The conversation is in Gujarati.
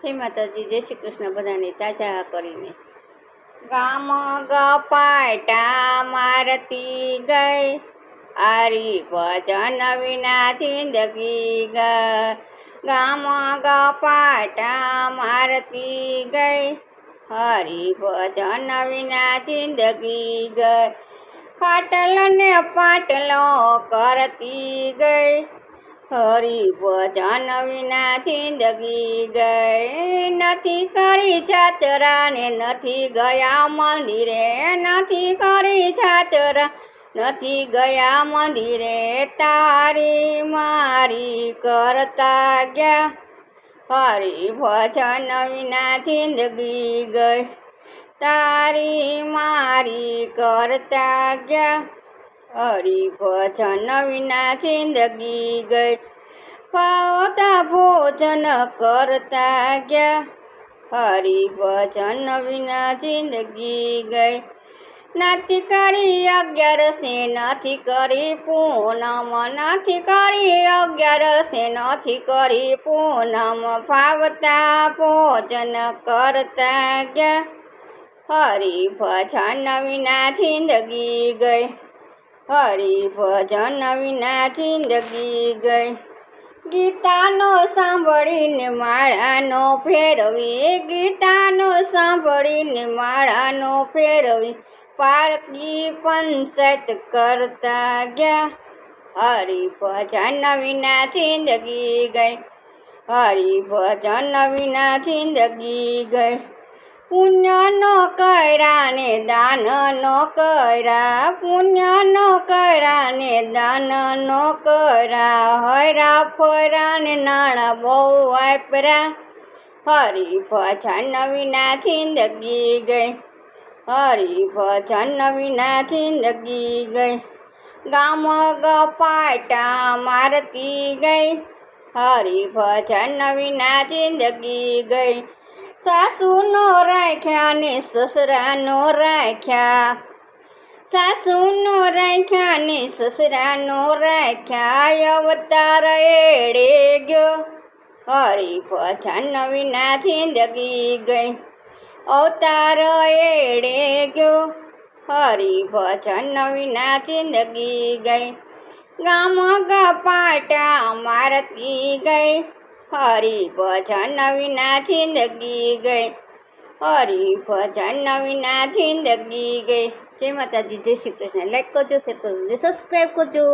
જય માતાજી, જય શ્રી કૃષ્ણ બધાને ચાચા કરીને. ગામ ગપાટા મારતી ગઈ, આરી ભજન વિના જિંદગી ગઈ. ગામ ગપાટા મારતી ગઈ, હરી ભજન વિના જિંદગી ગઈ. ખાટલો ને પાટલો કરતી ગઈ, હરી ભજન વિના જિંદગી ગઈ. નથી કરી જાત્રા ને નથી ગયા મંદિરે, નથી કરી જાત્રા નથી ગયા મંદિરે. તારી મારી કરતા ગયા, હરી ભજન વિના જિંદગી ગઈ. તારી મારી કરતા ગયા, હરી ભજન વિના જિંદગી ગઈ. ભાવતા ભોજન કરતા ગયા, હરી ભજન વિના જિંદગી ગઈ. નથી કરી 11 ને નથી કરી પૂનમ, નથી કરી 11 ને નથી કરી પૂનમ. ભાવતા ભોજન કરતા ગયા, હરી ભજન વિના જિંદગી ગઈ. હરી ભજન વિના જિંદગી ગઈ. ગીતાનો સાંભળીને માળાનો ફેરવી, ગીતાનો સાંભળીને માળાનો ફેરવી. પારકી પંચાયત કરતા ગયા, હરી ભજન વિના જિંદગી ગઈ. હરી ભજન વિના જિંદગી ગઈ. પુણ્ય નો કર્યા ને દાન નો કર્યા, પુણ્ય નો કર્યા ને દાન નો કર્યા. હરા ફરા ને નાણાં બહુ વાપર્યા, હરી ભજન વિના જિંદગી ગઈ. હરી ભજન વિના જિંદગી ગઈ. ગામ ગપાટા મારતી ગઈ, હરી ભજન વિના જિંદગી ગઈ. સાસુ નો રાખ્યા ને સસરા નો રાખ્યા, સાસુ નો રાખ્યા ને સસરા નો રાખ્યા. અવતાર એડે ગયો, હરી ભજન વિના જિંદગી ગઈ. અવતાર એડે ગયો, હરી ભજન વિના જિંદગી ગઈ. ગામ ગપાટા મારતી ગઈ, હરી ભજન વિના જિંદગી ગઈ. હરી ભજન વિના જિંદગી ગઈ. જય માતાજી, જય શ્રી કૃષ્ણ. લાઈક કરજો, શેર કરજો, સબસ્ક્રાઈબ કરજો.